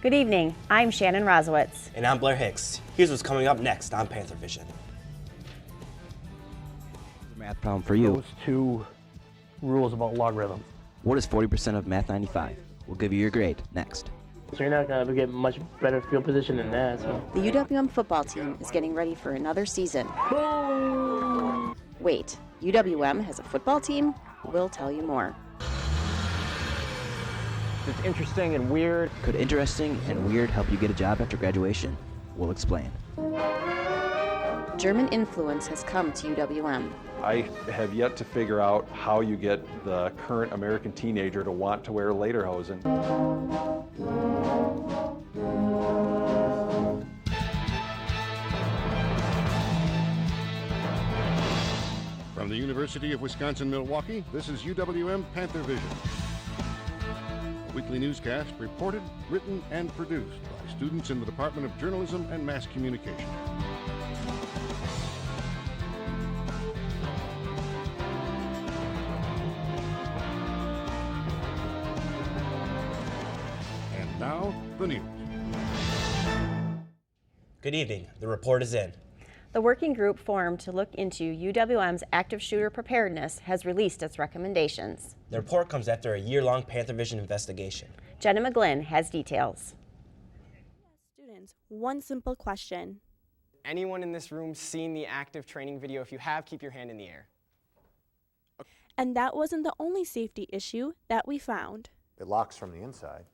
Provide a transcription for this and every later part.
Good evening, I'm Shannon Rozewicz. And I'm Blair Hicks. Here's what's coming up next on Panthervision. Math problem for you. Those two rules about logarithms. What is 40% of Math 95? We'll give you your grade next. So you're not going to get much better field position than that. So. The UWM football team is getting ready for another season. Boom! Wait, UWM has a football team? We'll tell you more. It's interesting and weird. Could interesting and weird help you get a job after graduation? We'll explain. German influence has come to UWM. I have yet to figure out how you get the current American teenager to want to wear lederhosen. From the University of Wisconsin-Milwaukee, this is UWM Panthervision. A weekly newscast reported, written, and produced by students in the Department of Journalism and Mass Communication. And now, the news. Good evening. The report is in. The working group formed to look into UWM's active shooter preparedness has released its recommendations. The report comes after a year-long Panthervision investigation. Jenna McGlynn has details. Students, one simple question. Anyone in this room seen the active training video? If you have, keep your hand in the air. And that wasn't the only safety issue that we found. It locks from the inside.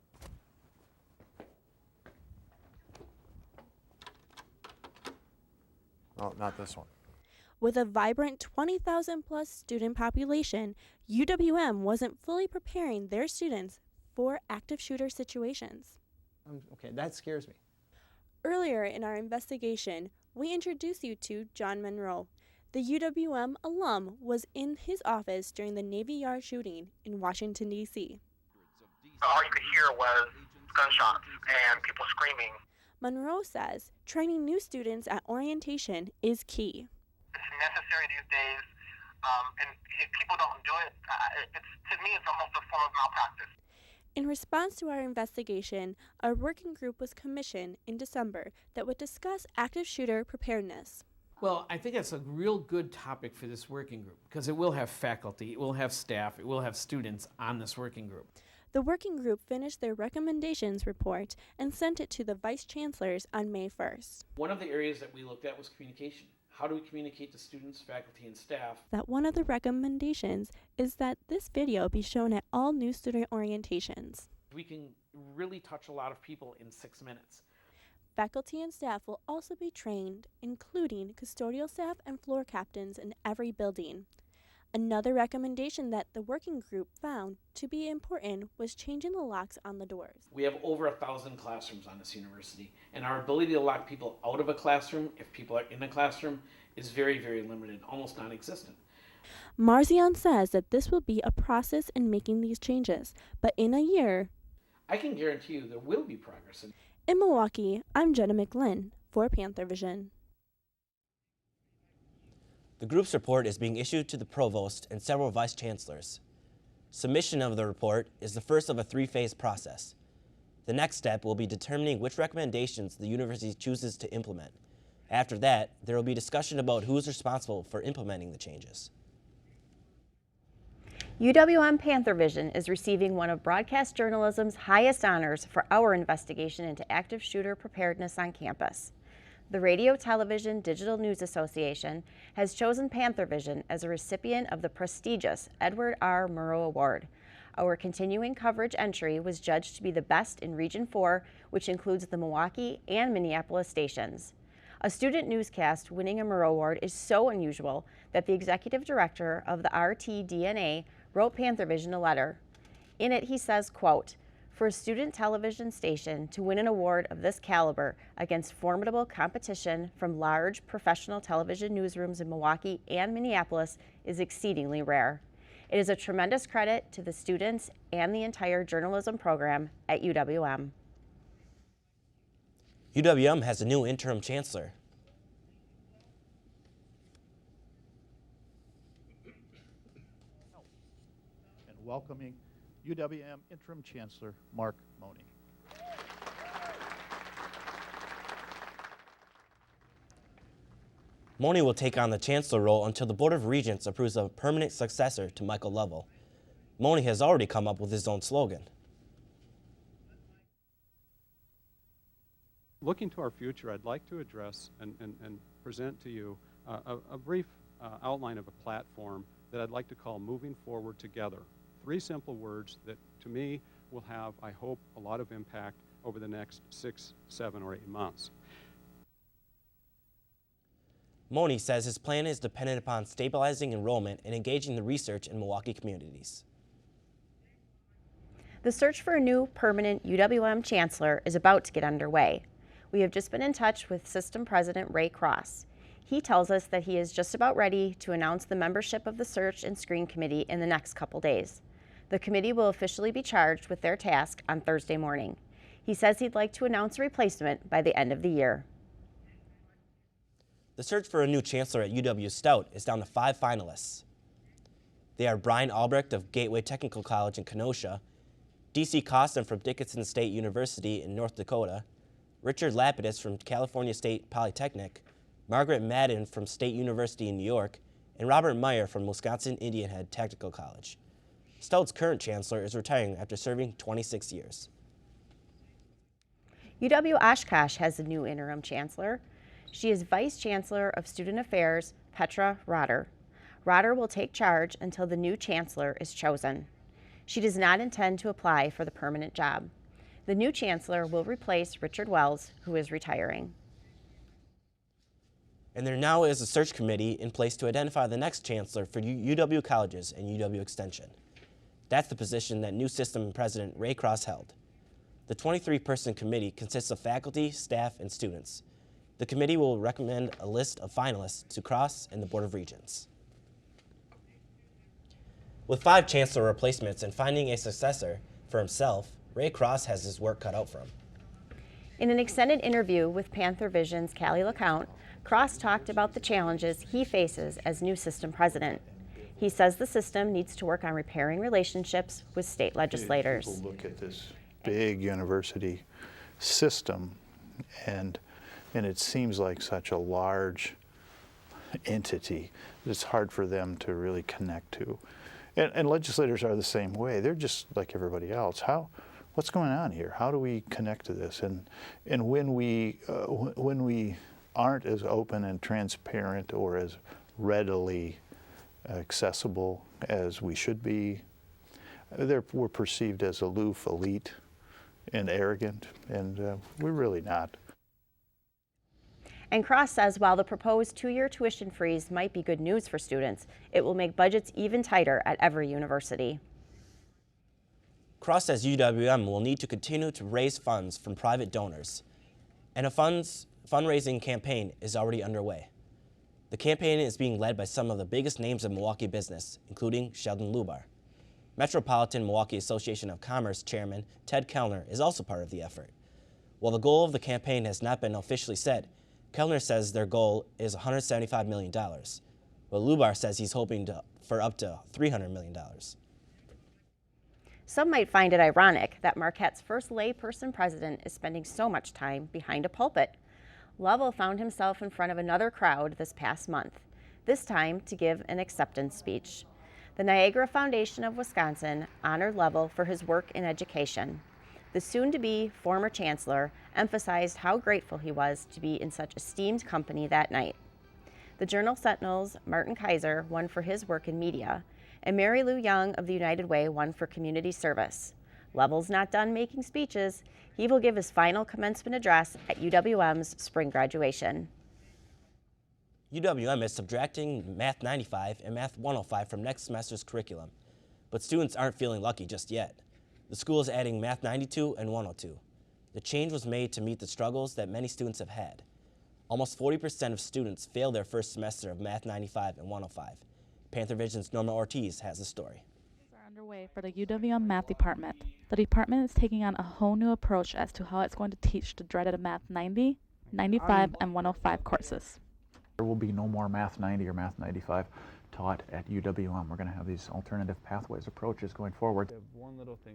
Oh, not this one. With a vibrant 20,000 plus student population, UWM wasn't fully preparing their students for active shooter situations. Okay, that scares me. Earlier in our investigation, we introduced you to John Monroe. The UWM alum was in his office during the Navy Yard shooting in Washington, D.C. All you could hear was gunshots and people screaming. Monroe says training new students at orientation is key. It's necessary these days, and if people don't do it, to me, it's almost a form of malpractice. In response to our investigation, a working group was commissioned in December that would discuss active shooter preparedness. Well, I think that's a real good topic for this working group because it will have faculty, it will have staff, it will have students on this working group. The working group finished their recommendations report and sent it to the vice chancellors on May 1st. One of the areas that we looked at was communication. How do we communicate to students, faculty, and staff? That one of the recommendations is that this video be shown at all new student orientations. We can really touch a lot of people in 6 minutes. Faculty and staff will also be trained, including custodial staff and floor captains in every building. Another recommendation that the working group found to be important was changing the locks on the doors. We have over 1,000 classrooms on this university, and our ability to lock people out of a classroom, if people are in a classroom, is very, very limited, almost non-existent. Marzion says that this will be a process in making these changes, but in a year, I can guarantee you there will be progress. In Milwaukee, I'm Jenna McGlynn for Panthervision. The group's report is being issued to the provost and several vice chancellors. Submission of the report is the first of a 3-phase process. The next step will be determining which recommendations the university chooses to implement. After that, there will be discussion about who's responsible for implementing the changes. UWM Panthervision is receiving one of broadcast journalism's highest honors for our investigation into active shooter preparedness on campus. The Radio Television Digital News Association has chosen Panthervision as a recipient of the prestigious Edward R. Murrow Award. Our continuing coverage entry was judged to be the best in Region 4, which includes the Milwaukee and Minneapolis stations. A student newscast winning a Murrow Award is so unusual that the executive director of the RTDNA wrote Panthervision a letter. In it, he says, quote, "For a student television station to win an award of this caliber against formidable competition from large professional television newsrooms in Milwaukee and Minneapolis is exceedingly rare. It is a tremendous credit to the students and the entire journalism program at UWM." UWM has a new interim chancellor. And welcoming UWM Interim Chancellor Mark Money. Moni will take on the Chancellor role until the Board of Regents approves a permanent successor to Michael Lovell. Moni has already come up with his own slogan. Looking to our future, I'd like to address and present to you a brief outline of a platform that I'd like to call Moving Forward Together. 3 simple words that, to me, will have, I hope, a lot of impact over the next 6, 7, or 8 months. Moni says his plan is dependent upon stabilizing enrollment and engaging the research in Milwaukee communities. The search for a new permanent UWM Chancellor is about to get underway. We have just been in touch with System President Ray Cross. He tells us that he is just about ready to announce the membership of the Search and Screen Committee in the next couple days. The committee will officially be charged with their task on Thursday morning. He says he'd like to announce a replacement by the end of the year. The search for a new chancellor at UW Stout is down to 5 finalists. They are Brian Albrecht of Gateway Technical College in Kenosha, D.C. Costin from Dickinson State University in North Dakota, Richard Lapidus from California State Polytechnic, Margaret Madden from State University in New York, and Robert Meyer from Wisconsin Indian Head Technical College. Stout's current chancellor is retiring after serving 26 years. UW Oshkosh has a new interim chancellor. She is Vice Chancellor of Student Affairs, Petra Rotter. Rotter will take charge until the new chancellor is chosen. She does not intend to apply for the permanent job. The new chancellor will replace Richard Wells, who is retiring. And there now is a search committee in place to identify the next chancellor for UW colleges and UW Extension. That's the position that new system president Ray Cross held. The 23-person committee consists of faculty, staff, and students. The committee will recommend a list of finalists to Cross and the Board of Regents. With 5 chancellor replacements and finding a successor for himself, Ray Cross has his work cut out for him. In an extended interview with Panthervision's LaCount, Cross talked about the challenges he faces as new system president. He says the system needs to work on repairing relationships with state legislators. People look at this big university system, and it seems like such a large entity that it's hard for them to really connect to. And legislators are the same way. They're just like everybody else. What's going on here? How do we connect to this? And when we aren't as open and transparent or as readily accessible as we should be, we're perceived as aloof, elite, and arrogant, and we're really not. And Cross says while the proposed 2-year tuition freeze might be good news for students, it will make budgets even tighter at every university. Cross says UWM will need to continue to raise funds from private donors, and a fundraising campaign is already underway. The campaign is being led by some of the biggest names in Milwaukee business, including Sheldon Lubar. Metropolitan Milwaukee Association of Commerce Chairman Ted Kellner is also part of the effort. While the goal of the campaign has not been officially set, Kellner says their goal is $175 million, but Lubar says he's hoping for up to $300 million. Some might find it ironic that Marquette's first layperson president is spending so much time behind a pulpit. Lovell found himself in front of another crowd this past month, this time to give an acceptance speech. The Niagara Foundation of Wisconsin honored Lovell for his work in education. The soon-to-be former chancellor emphasized how grateful he was to be in such esteemed company that night. The Journal-Sentinel's Martin Kaiser won for his work in media, and Mary Lou Young of the United Way won for community service. Lovell's not done making speeches. He will give his final commencement address at UWM's spring graduation. UWM is subtracting Math 95 and Math 105 from next semester's curriculum, but students aren't feeling lucky just yet. The school is adding Math 92 and 102. The change was made to meet the struggles that many students have had. Almost 40% of students failed their first semester of Math 95 and 105. Panthervision's Norma Ortiz has the story. Are underway for the UWM Math Department. The department is taking on a whole new approach as to how it's going to teach the dreaded Math 90, 95, and 105 courses. There will be no more Math 90 or Math 95 taught at UWM. We're going to have these alternative pathways approaches going forward.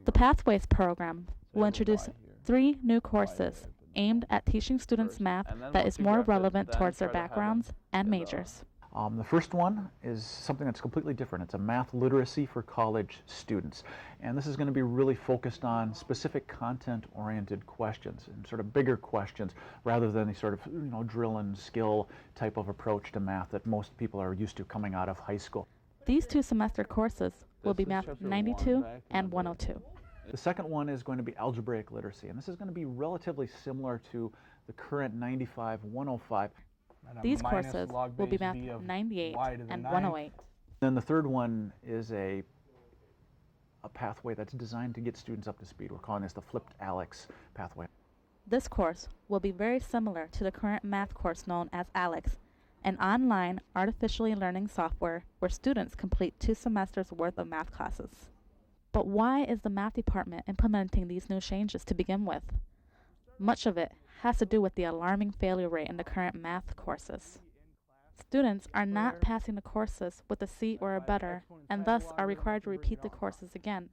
The Pathways program will introduce 3 new courses: aimed at teaching students math that is more relevant towards their backgrounds and majors. The first one is something that's completely different. It's a math literacy for college students. And this is going to be really focused on specific content-oriented questions and sort of bigger questions rather than the sort of drill and skill type of approach to math that most people are used to coming out of high school. These 2 semester courses will be Math 92 and 102. The second one is going to be algebraic literacy, and this is going to be relatively similar to the current 95, 105. These courses will be Math 98 and 108. Then the third one is a pathway that's designed to get students up to speed. We're calling this the flipped ALEX pathway. This course will be very similar to the current math course known as ALEX, an online artificially learning software where students complete 2 semesters worth of math classes. But why is the math department implementing these new changes to begin with? Much of it has to do with the alarming failure rate in the current math courses. Students are not passing the courses with a C or a better, and thus are required to repeat the courses again.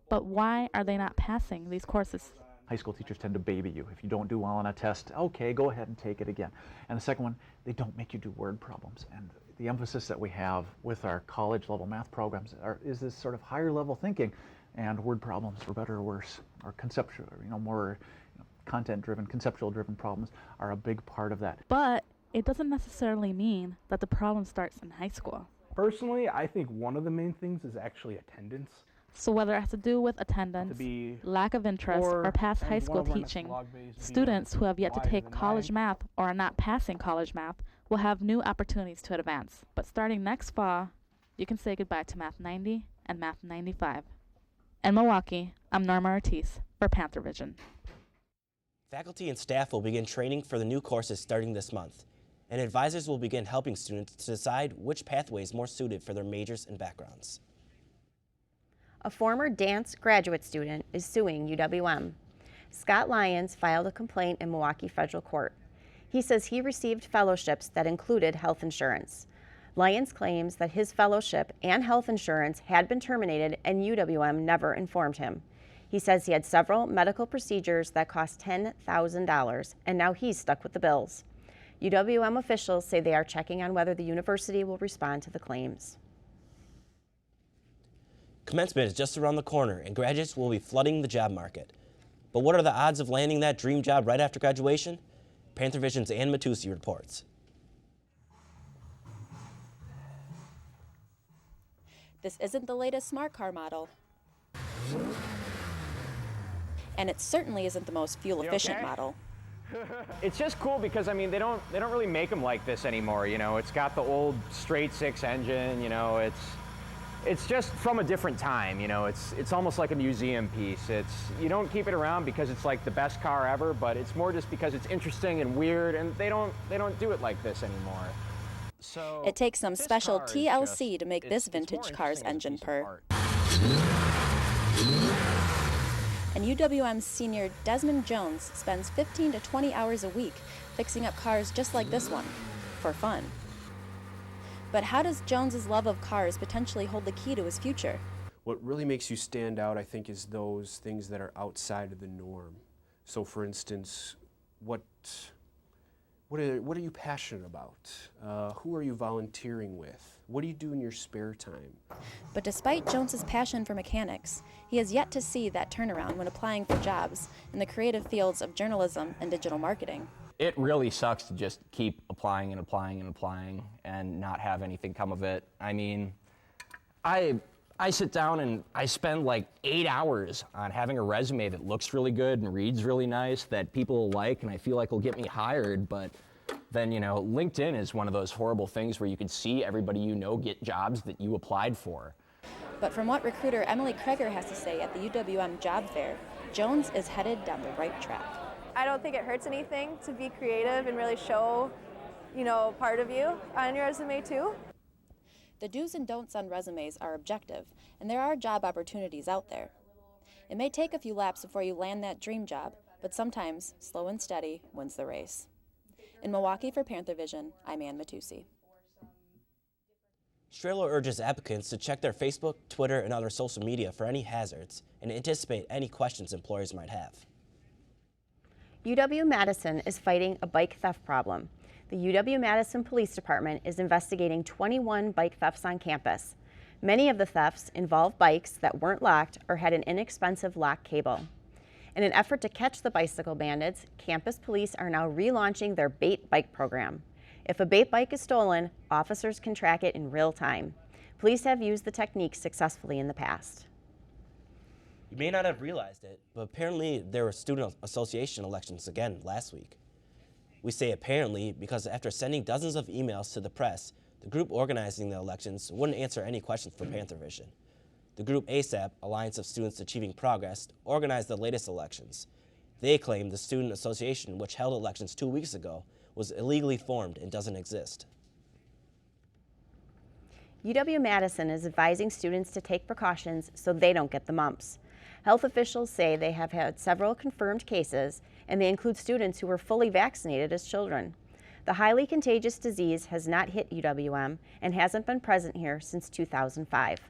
But why are they not passing these courses? High school teachers tend to baby you. If you don't do well on a test, okay, go ahead and take it again. And the second one, they don't make you do word problems. And the emphasis that we have with our college level math programs is this sort of higher level thinking, and word problems, for better or worse, or conceptual, more content-driven, conceptual-driven problems are a big part of that. But it doesn't necessarily mean that the problem starts in high school. Personally, I think one of the main things is actually attendance. So whether it has to do with attendance, lack of interest, or past high school teaching, students who have yet to take college math or are not passing college math will have new opportunities to advance. But starting next fall, you can say goodbye to Math 90 and Math 95. In Milwaukee, I'm Norma Ortiz for Panthervision. Faculty and staff will begin training for the new courses starting this month, and advisors will begin helping students to decide which pathway is more suited for their majors and backgrounds. A former dance graduate student is suing UWM. Scott Lyons filed a complaint in Milwaukee Federal Court. He says he received fellowships that included health insurance. Lyons claims that his fellowship and health insurance had been terminated and UWM never informed him. He says he had several medical procedures that cost $10,000, and now he's stuck with the bills. UWM officials say they are checking on whether the university will respond to the claims. Commencement is just around the corner, and graduates will be flooding the job market. But what are the odds of landing that dream job right after graduation? Panthervision's Ann Matusi reports. This isn't the latest smart car model. And it certainly isn't the most fuel-efficient model. It's just cool because, I mean, they don't really make them like this anymore, It's got the old straight 6 engine, It's just from a different time, It's almost like a museum piece. You don't keep it around because it's like the best car ever, but it's more just because it's interesting and weird, and they don't do it like this anymore. So it takes some special TLC to make this vintage car's engine purr. And UWM's senior Desmond Jones spends 15 to 20 hours a week fixing up cars just like this one, for fun. But how does Jones's love of cars potentially hold the key to his future? What really makes you stand out, I think, is those things that are outside of the norm. So, for instance, what are you passionate about? Who are you volunteering with? What do you do in your spare time? But despite Jones's passion for mechanics, he has yet to see that turnaround when applying for jobs in the creative fields of journalism and digital marketing. It really sucks to just keep applying and applying and applying and not have anything come of it. I mean, I sit down and I spend like 8 hours on having a resume that looks really good and reads really nice that people will like and I feel like will get me hired, but then, LinkedIn is one of those horrible things where you can see everybody get jobs that you applied for. But from what recruiter Emily Kreger has to say at the UWM job fair, Jones is headed down the right track. I don't think it hurts anything to be creative and really show, part of you on your resume too. The do's and don'ts on resumes are objective, and there are job opportunities out there. It may take a few laps before you land that dream job, but sometimes slow and steady wins the race. In Milwaukee for Panthervision, I'm Ann Matusi. Chancellor urges applicants to check their Facebook, Twitter, and other social media for any hazards and anticipate any questions employers might have. UW-Madison is fighting a bike theft problem. The UW-Madison Police Department is investigating 21 bike thefts on campus. Many of the thefts involve bikes that weren't locked or had an inexpensive lock cable. In an effort to catch the bicycle bandits, campus police are now relaunching their Bait Bike program. If a Bait Bike is stolen, officers can track it in real time. Police have used the technique successfully in the past. You may not have realized it, but apparently there were student association elections again last week. We say apparently because after sending dozens of emails to the press, the group organizing the elections wouldn't answer any questions for Panthervision. The group ASAP, Alliance of Students Achieving Progress, organized the latest elections. They claim the student association, which held elections 2 weeks ago, was illegally formed and doesn't exist. UW-Madison is advising students to take precautions so they don't get the mumps. Health officials say they have had several confirmed cases, and they include students who were fully vaccinated as children. The highly contagious disease has not hit UWM and hasn't been present here since 2005.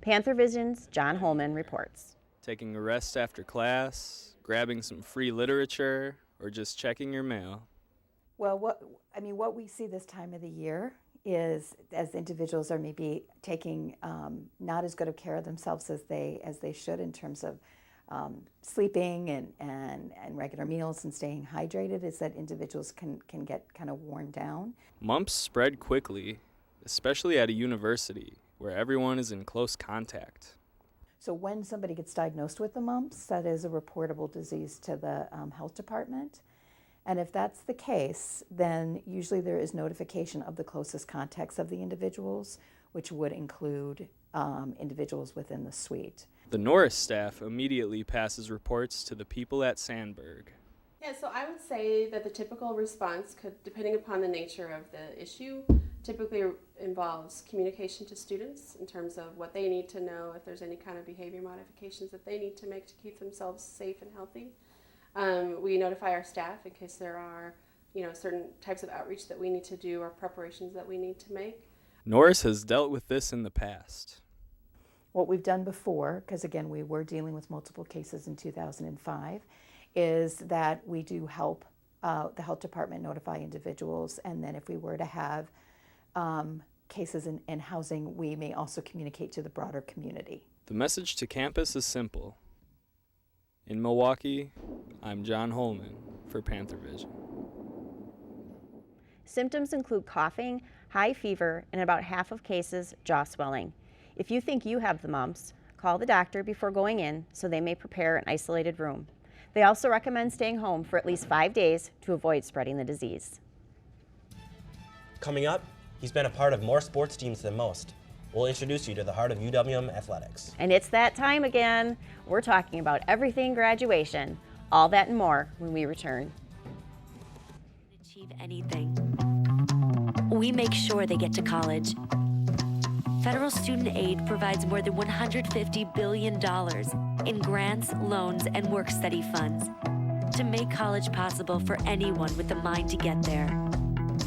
Panthervision's John Holman reports. Taking a rest after class, grabbing some free literature, or just checking your mail. Well, what we see this time of the year is as individuals are maybe taking not as good of care of themselves as they should in terms of sleeping and regular meals and staying hydrated, is that individuals can get kind of worn down. Mumps spread quickly, especially at a university where everyone is in close contact. So when somebody gets diagnosed with the mumps, that is a reportable disease to the health department. And if that's the case, then usually there is notification of the closest contacts of the individuals, which would include individuals within the suite. The Norris staff immediately passes reports to the people at Sandberg. Yeah, so I would say that the typical response could, depending upon the nature of the issue, typically involves communication to students in terms of what they need to know, if there's any kind of behavior modifications that they need to make to keep themselves safe and healthy. We notify our staff in case there are, certain types of outreach that we need to do or preparations that we need to make. Norris has dealt with this in the past. What we've done before, because again we were dealing with multiple cases in 2005, is that we do help the health department notify individuals, and then if we were to have cases in housing, we may also communicate to the broader community. The message to campus is simple. In Milwaukee, I'm John Holman for Panthervision. Symptoms include coughing, high fever, and about half of cases, jaw swelling. If you think you have the mumps, call the doctor before going in so they may prepare an isolated room. They also recommend staying home for at least 5 days to avoid spreading the disease. Coming up, he's been a part of more sports teams than most. We'll introduce you to the heart of UWM athletics. And it's that time again. We're talking about everything graduation. All that and more when we return. Achieve anything. We make sure they get to college. Federal student aid provides more than $150 billion in grants, loans, and work-study funds to make college possible for anyone with the mind to get there.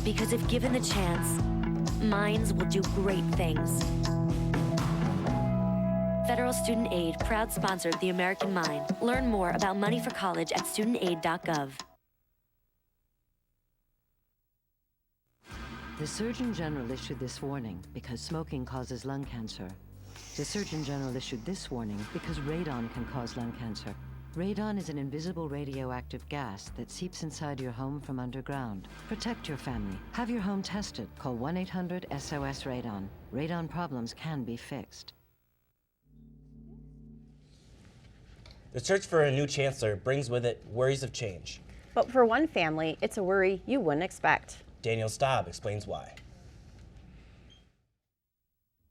Because if given the chance, minds will do great things. Federal Student Aid, proud sponsor of the American Mind. Learn more about money for college at studentaid.gov. The Surgeon General issued this warning because smoking causes lung cancer. The Surgeon General issued this warning because radon can cause lung cancer. Radon is an invisible radioactive gas that seeps inside your home from underground. Protect your family. Have your home tested. Call 1-800-SOS-RADON. Radon problems can be fixed. The search for a new chancellor brings with it worries of change. But for one family, it's a worry you wouldn't expect. Daniel Staub explains why.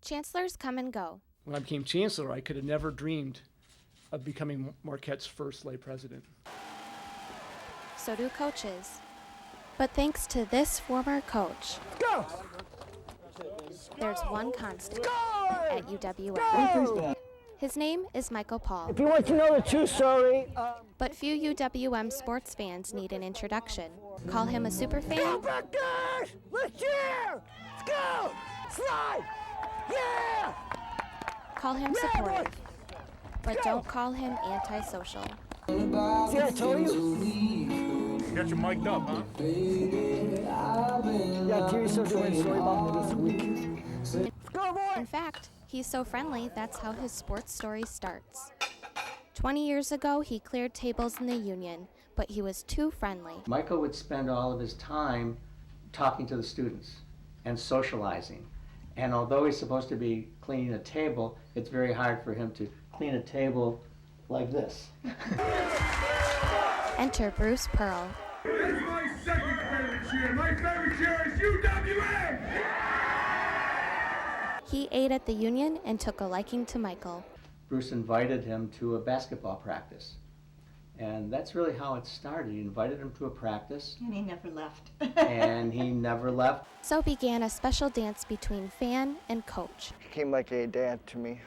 Chancellors come and go. When I became chancellor, I could have never dreamed of becoming Marquette's first lay president. So do coaches. But thanks to this former coach, Go! there's one constant at UWM. His name is Michael Paul. If you want to know the true story, But few UWM sports fans need an introduction. Call him a super fan. Go Buckeyes! Let's cheer! Let's go! Slide! Yeah! Call him supportive. But don't call him antisocial. See, I told you. Got you mic'd up, huh? Yeah, TV show doing a story about me this week. In fact, he's so friendly, that's how his sports story starts. 20 years ago, he cleared tables in the union, but he was too friendly. Michael would spend all of his time talking to the students and socializing. And although he's supposed to be cleaning a table, it's very hard for him to clean a table like this. Enter Bruce Pearl. That's my second favorite cheer. My favorite cheer is UWA! He ate at the union and took a liking to Michael. Bruce invited him to a basketball practice. And that's really how it started. He invited him to a practice. And he never left. And he never left. So began a special dance between fan and coach. He came like a dad to me.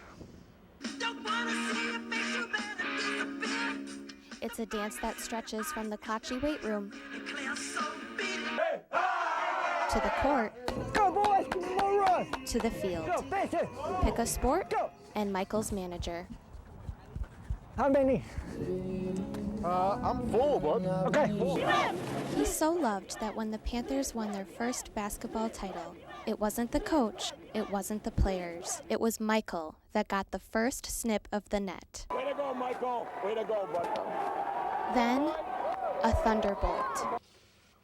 It's a dance that stretches from the Kachi weight room to the court, Go boys, more run. to the field. Go, face it. Pick a sport, Go. and Michael's manager. How many? I'm full, bud. Okay. He's so loved that when the Panthers won their first basketball title, it wasn't the coach, it wasn't the players, it was Michael that got the first snip of the net. Way to go, Michael. Way to go, bud. Then, a thunderbolt.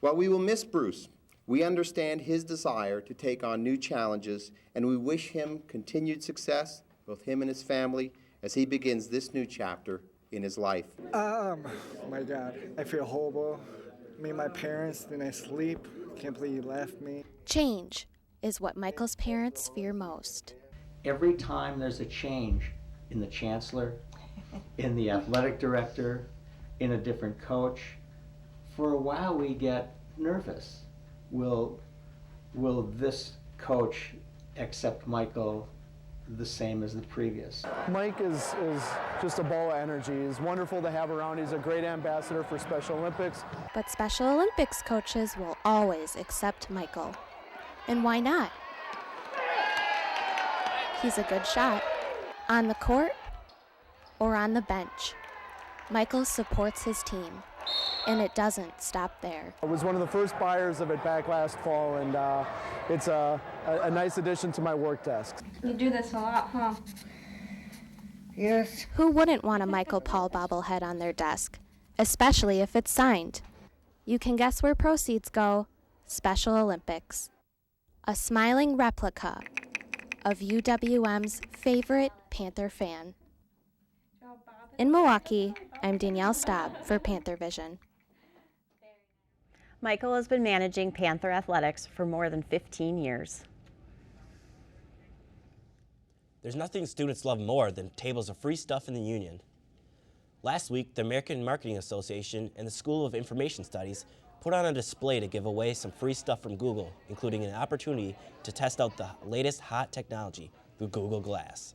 While we will miss Bruce, we understand his desire to take on new challenges, and we wish him continued success, both him and his family, as he begins this new chapter in his life. My God, I feel horrible. Me and my parents, then I sleep. Can't believe you left me. Change is what Michael's parents fear most. Every time there's a change in the chancellor, in the athletic director, in a different coach, for a while we get nervous. Will this coach accept Michael the same as the previous? Mike is just a ball of energy. He's wonderful to have around. He's a great ambassador for Special Olympics. But Special Olympics coaches will always accept Michael. And why not? He's a good shot, on the court or on the bench. Michael supports his team, and it doesn't stop there. I was one of the first buyers of it back last fall, and it's a nice addition to my work desk. You do this a lot, huh? Yes. Who wouldn't want a Michael Paul bobblehead on their desk, especially if it's signed? You can guess where proceeds go. Special Olympics. A smiling replica of UWM's favorite Panther fan. In Milwaukee, I'm Danielle Staub for Panthervision. Michael has been managing Panther athletics for more than 15 years. There's nothing students love more than tables of free stuff in the union. Last week, the American Marketing Association and the School of Information Studies put on a display to give away some free stuff from Google, including an opportunity to test out the latest hot technology through Google Glass.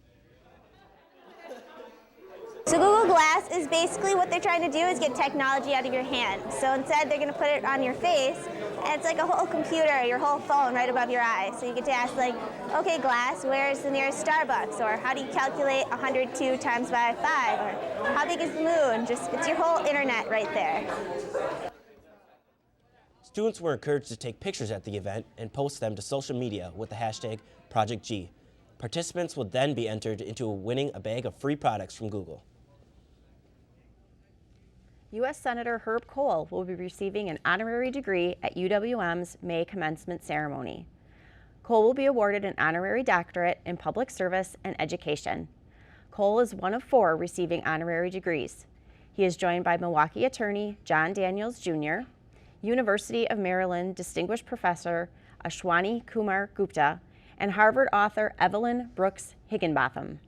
So Google Glass is basically what they're trying to do is get technology out of your hand. So instead they're going to put it on your face, and it's like a whole computer, your whole phone right above your eyes. So you get to ask like, okay Glass, where's the nearest Starbucks? Or how do you calculate 102 times by 5? Or how big is the moon? Just, it's your whole internet right there. Students were encouraged to take pictures at the event and post them to social media with the hashtag Project G. Participants will then be entered into winning a bag of free products from Google. U.S. Senator Herb Kohl will be receiving an honorary degree at UWM's May commencement ceremony. Kohl will be awarded an honorary doctorate in public service and education. Kohl is one of 4 receiving honorary degrees. He is joined by Milwaukee attorney John Daniels, Jr., University of Maryland Distinguished Professor Ashwani Kumar Gupta, and Harvard author Evelyn Brooks Higginbotham.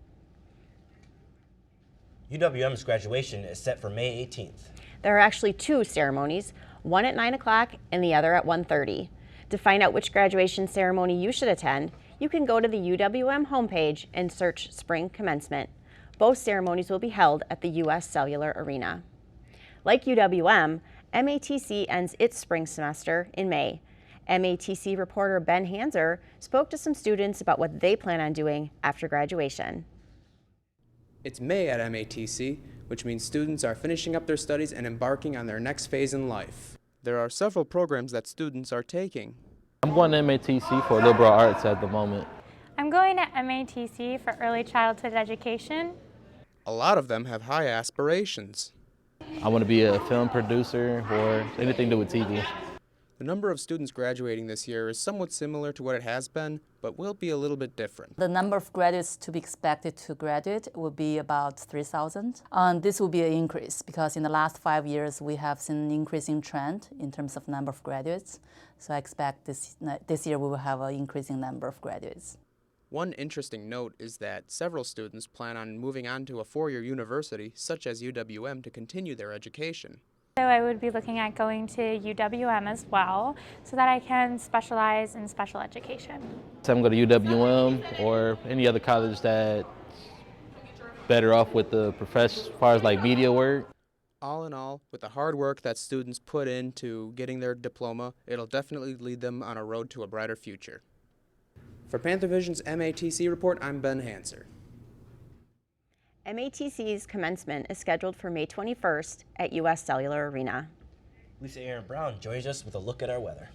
UWM's graduation is set for May 18th. There are actually 2 ceremonies, one at 9 o'clock and the other at 1:30. To find out which graduation ceremony you should attend, you can go to the UWM homepage and search Spring Commencement. Both ceremonies will be held at the U.S. Cellular Arena. Like UWM, MATC ends its spring semester in May. MATC reporter Ben Hanser spoke to some students about what they plan on doing after graduation. It's May at MATC, which means students are finishing up their studies and embarking on their next phase in life. There are several programs that students are taking. I'm going to MATC for liberal arts at the moment. I'm going to MATC for early childhood education. A lot of them have high aspirations. I want to be a film producer or anything to do with TV. The number of students graduating this year is somewhat similar to what it has been, but will be a little bit different. The number of graduates to be expected to graduate will be about 3,000. This will be an increase because in the last 5 years we have seen an increasing trend in terms of number of graduates. So I expect this year we will have an increasing number of graduates. One interesting note is that several students plan on moving on to a four-year university, such as UWM, to continue their education. So I would be looking at going to UWM as well so that I can specialize in special education. So I'm going to UWM or any other college that's better off with the profession as far as like media work. All in all, with the hard work that students put into getting their diploma, it'll definitely lead them on a road to a brighter future. For Panthervision's MATC report, I'm Ben Hanser. MATC's commencement is scheduled for May 21st at U.S. Cellular Arena. Lisa Aaron Brown joins us with a look at our weather.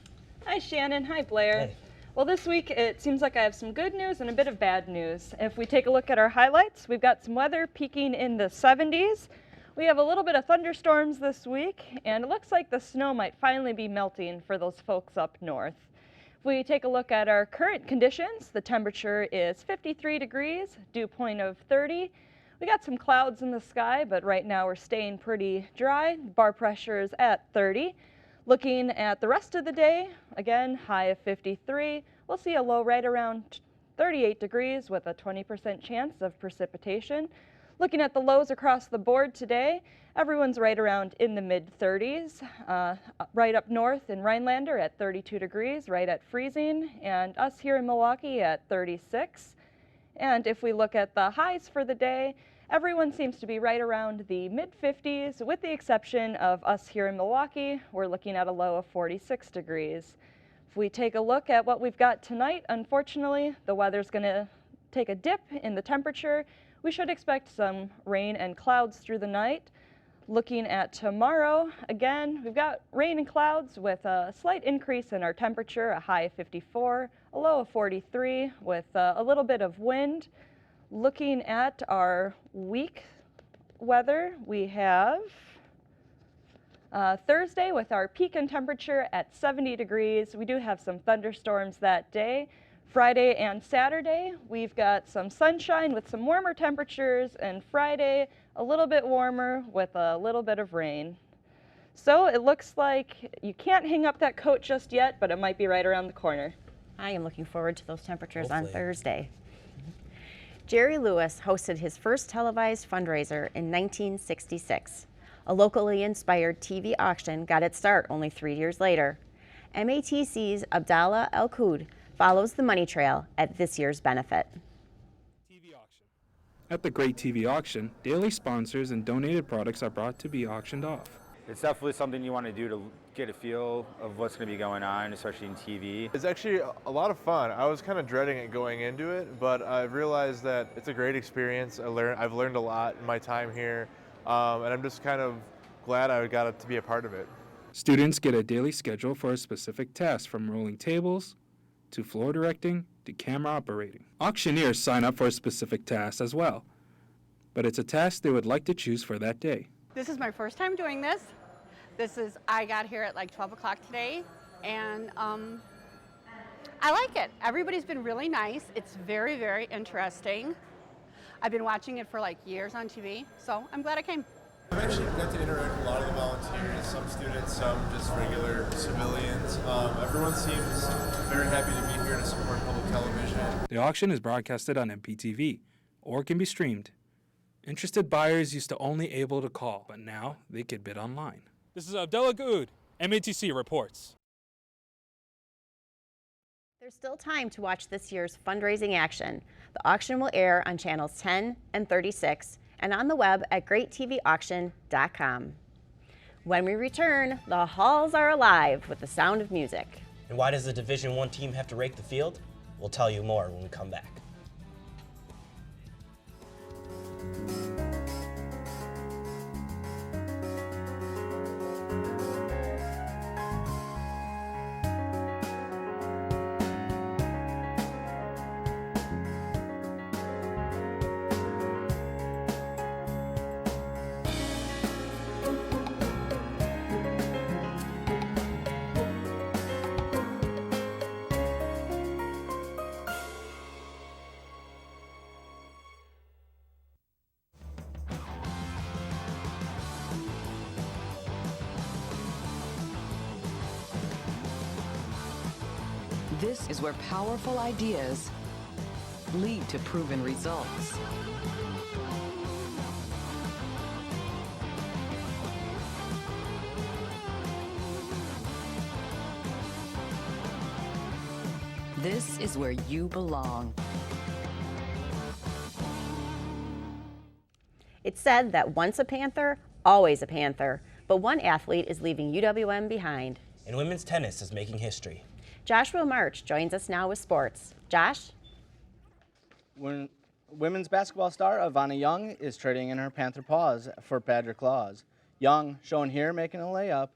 Hi Shannon, hi Blair. Hey. Well, this week it seems like I have some good news and a bit of bad news. If we take a look at our highlights, we've got some weather peaking in the 70s. We have a little bit of thunderstorms this week, and it looks like the snow might finally be melting for those folks up north. If we take a look at our current conditions, the temperature is 53 degrees, dew point of 30. We got some clouds in the sky, but right now we're staying pretty dry. Bar pressure is at 30. Looking at the rest of the day, again, high of 53. We'll see a low right around 38 degrees with a 20% chance of precipitation. Looking at the lows across the board today, everyone's right around in the mid-30s. Right up north in Rhinelander at 32 degrees, right at freezing, and us here in Milwaukee at 36. And if we look at the highs for the day, everyone seems to be right around the mid-50s, with the exception of us here in Milwaukee. We're looking at a low of 46 degrees. If we take a look at what we've got tonight, unfortunately, the weather's going to take a dip in the temperature. We should expect some rain and clouds through the night. Looking at tomorrow, again, we've got rain and clouds with a slight increase in our temperature, a high of 54, a low of 43 with a little bit of wind. Looking at our week weather, we have Thursday with our peak in temperature at 70 degrees. We do have some thunderstorms that day. Friday and Saturday, we've got some sunshine with some warmer temperatures, and Friday, a little bit warmer with a little bit of rain. So it looks like you can't hang up that coat just yet, but it might be right around the corner. I am looking forward to those temperatures on Hopefully. Thursday. Jerry Lewis hosted his first televised fundraiser in 1966. A locally inspired TV auction got its start only 3 years later. MATC's Abdallah El-Koud follows the money trail at this year's benefit. At the Great TV Auction, daily sponsors and donated products are brought to be auctioned off. It's definitely something you want to do to get a feel of what's going to be going on, especially in TV. It's actually a lot of fun. I was kind of dreading it going into it, but I realized that it's a great experience. I've learned a lot in my time here, and I'm just kind of glad I got to be a part of it. Students get a daily schedule for a specific task, from rolling tables to floor directing to camera operating. Auctioneers sign up for a specific task as well, but it's a task they would like to choose for that day. This is my first time doing this. I got here at like 12 o'clock today, and I like it. Everybody's been really nice. It's very, very interesting. I've been watching it for like years on TV, so I'm glad I came. I've actually got to interact with a lot of the volunteers, some students, some just regular civilians. Everyone seems very happy to be here to support public television. The auction is broadcasted on MPTV or can be streamed. Interested buyers used to only able to call, but now they could bid online. This is Abdallah El-Koud, MATC reports. There's still time to watch this year's fundraising action. The auction will air on channels 10 and 36 and on the web at greattvauction.com. When we return, the halls are alive with the sound of music. And why does the Division I team have to rake the field? We'll tell you more when we come back. This is where powerful ideas lead to proven results. This is where you belong. It's said that once a Panther, always a Panther, but one athlete is leaving UWM behind. And women's tennis is making history. Joshua March joins us now with sports. Josh? Women's basketball star Ivana Young is trading in her Panther paws for Patrick Laws. Young, shown here making a layup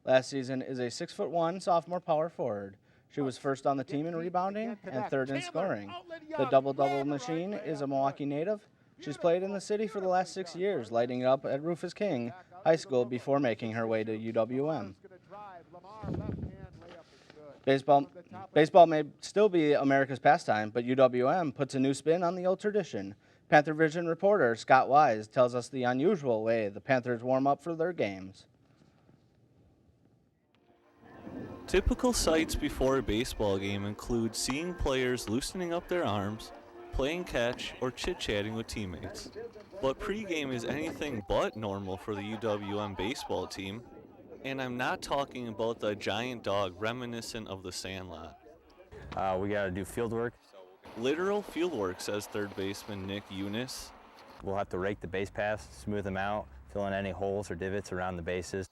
last season, is a 6'1" sophomore power forward. She was first on the team in rebounding and third in scoring. The double-double machine is a Milwaukee native. She's played in the city for the last 6 years, lighting it up at Rufus King High School before making her way to UWM. Baseball may still be America's pastime, but UWM puts a new spin on the old tradition. Panthervision reporter Scott Wise tells us the unusual way the Panthers warm up for their games. Typical sights before a baseball game include seeing players loosening up their arms, playing catch, or chit-chatting with teammates. But pregame is anything but normal for the UWM baseball team, and I'm not talking about the giant dog reminiscent of the Sandlot. We got to do field work. Literal field work, says third baseman Nick Eunice. We'll have to rake the base paths, smooth them out, fill in any holes or divots around the bases.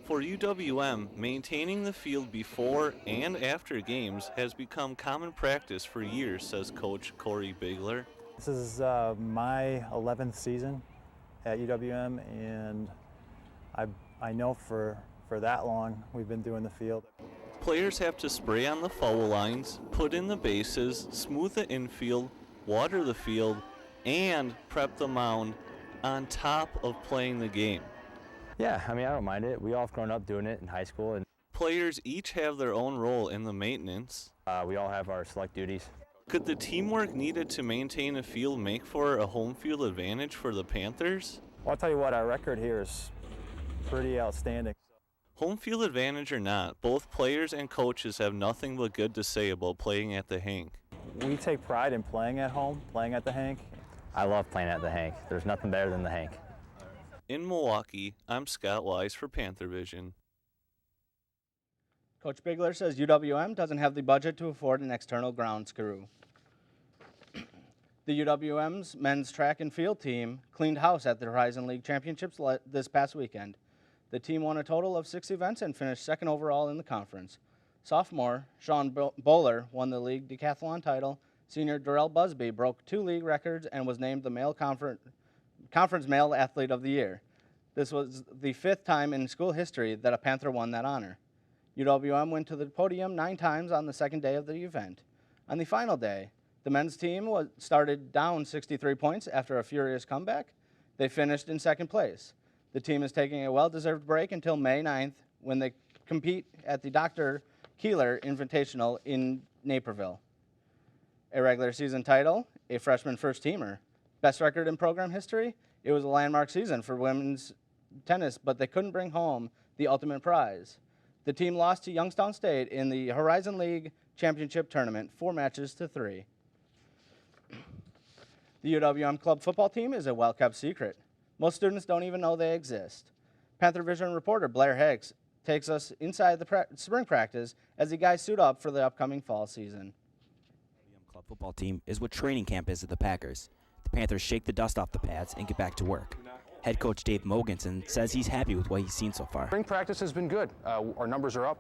For UWM, maintaining the field before and after games has become common practice for years, says Coach Corey Bigler. This is my 11th season at UWM, and I know for that long we've been doing the field. Players have to spray on the foul lines, put in the bases, smooth the infield, water the field, and prep the mound on top of playing the game. Yeah, I mean, I don't mind it. We all have grown up doing it in high school. And players each have their own role in the maintenance. We all have our select duties. Could the teamwork needed to maintain a field make for a home field advantage for the Panthers? Well, I'll tell you what, our record here is pretty outstanding. Home field advantage or not, both players and coaches have nothing but good to say about playing at the Hank. We take pride in playing at home, playing at the Hank. I love playing at the Hank. There's nothing better than the Hank. In Milwaukee, I'm Scott Wise for Panthervision. Coach Bigler says UWM doesn't have the budget to afford an external grounds crew. The UWM's men's track and field team cleaned house at the Horizon League Championships this past weekend. The team won a total of 6 events and finished second overall in the conference. Sophomore Sean Bowler won the league decathlon title. Senior Darrell Busby broke 2 league records and was named the male conference male athlete of the year. This was the 5th time in school history that a Panther won that honor. UWM went to the podium 9 times on the second day of the event. On the final day, the men's team started down 63 points after a furious comeback. They finished in second place. The team is taking a well-deserved break until May 9th when they compete at the Dr. Keeler Invitational in Naperville. A regular season title, a freshman first-teamer. Best record in program history, it was a landmark season for women's tennis, but they couldn't bring home the ultimate prize. The team lost to Youngstown State in the Horizon League Championship Tournament, 4 matches to 3. The UWM club football team is a well-kept secret. Most students don't even know they exist. Panthervision reporter Blair Hicks takes us inside the spring practice as the guys suit up for the upcoming fall season. The club football team is what training camp is at the Packers. The Panthers shake the dust off the pads and get back to work. Head coach Dave Mogensen says he's happy with what he's seen so far. Spring practice has been good. Our numbers are up.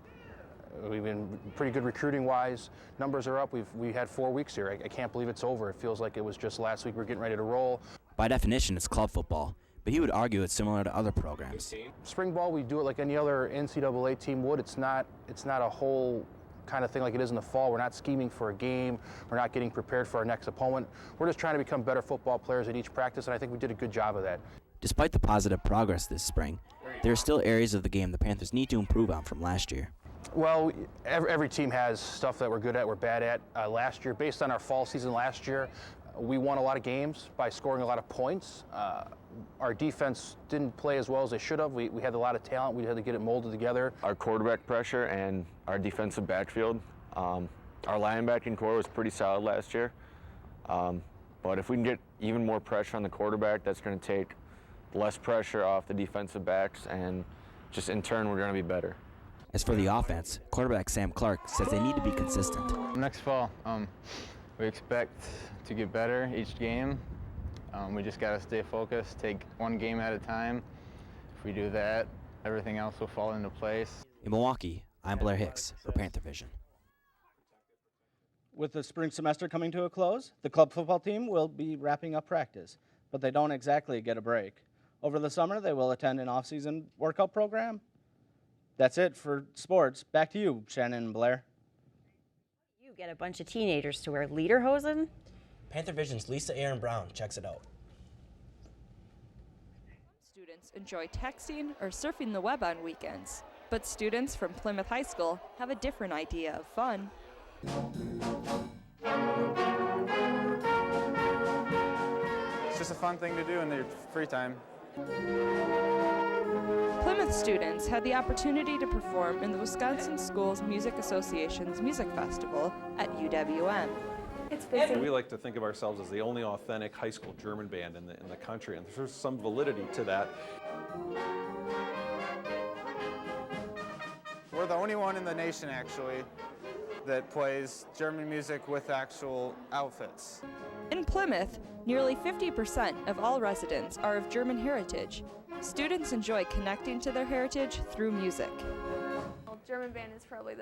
We've been pretty good recruiting-wise. Numbers are up. We had 4 weeks here. I can't believe it's over. It feels like it was just last week. We're getting ready to roll. By definition, it's club football, but he would argue it's similar to other programs. Spring ball, we do it like any other NCAA team would. It's not a whole kind of thing like it is in the fall. We're not scheming for a game. We're not getting prepared for our next opponent. We're just trying to become better football players at each practice, and I think we did a good job of that. Despite the positive progress this spring, there are still areas of the game the Panthers need to improve on from last year. Well, every team has stuff that we're good at, we're bad at. Last year, based on our fall season last year, we won a lot of games by scoring a lot of points. Our defense didn't play as well as they should have. We had a lot of talent. We had to get it molded together. Our quarterback pressure and our defensive backfield Our linebacking core was pretty solid last year, but if we can get even more pressure on the quarterback, that's going to take less pressure off the defensive backs, and just in turn, we're going to be better. As for the offense, quarterback Sam Clark says they need to be consistent. Next fall, we expect to get better each game. We just got to stay focused, take one game at a time. If we do that, everything else will fall into place. In Milwaukee, I'm Blair Hicks for Panthervision. With the spring semester coming to a close, the club football team will be wrapping up practice, but they don't exactly get a break. Over the summer, they will attend an off-season workout program. That's it for sports. Back to you, Shannon and Blair. You get a bunch of teenagers to wear lederhosen? Panthervision's Lisa Aaron Brown checks it out. Students enjoy texting or surfing the web on weekends, but students from Plymouth High School have a different idea of fun. It's just a fun thing to do in their free time. Plymouth students had the opportunity to perform in the Wisconsin Schools Music Association's Music Festival at UWM. It's busy. We like to think of ourselves as the only authentic high school German band in the country, and there's some validity to that. We're the only one in the nation, actually, that plays German music with actual outfits. In Plymouth, nearly 50% of all residents are of German heritage. Students enjoy connecting to their heritage through music. German band is probably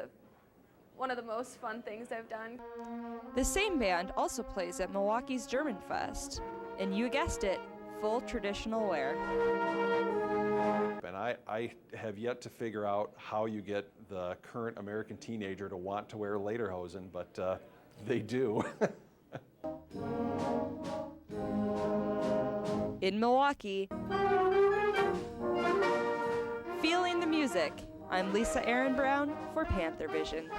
one of the most fun things I've done. The same band also plays at Milwaukee's German Fest, and you guessed it, full traditional wear. And I have yet to figure out how you get the current American teenager to want to wear lederhosen, but they do. In Milwaukee, feeling the music, I'm Lisa Aaron Brown for Panthervision.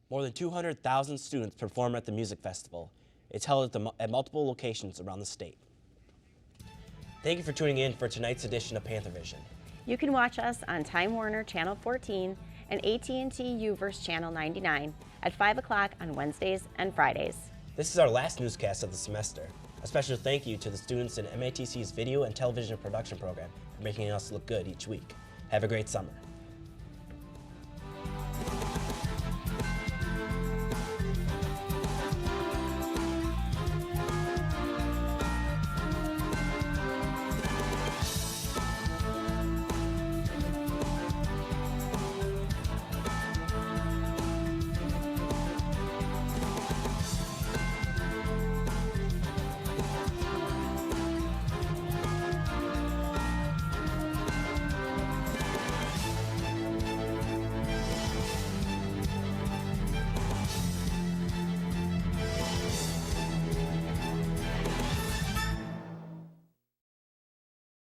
More than 200,000 students perform at the music festival. It's held at multiple locations around the state. Thank you for tuning in for tonight's edition of Panthervision. You can watch us on Time Warner Channel 14 and AT&T UVerse Channel 99 at 5 o'clock on Wednesdays and Fridays. This is our last newscast of the semester. A special thank you to the students in MATC's video and television production program for making us look good each week. Have a great summer.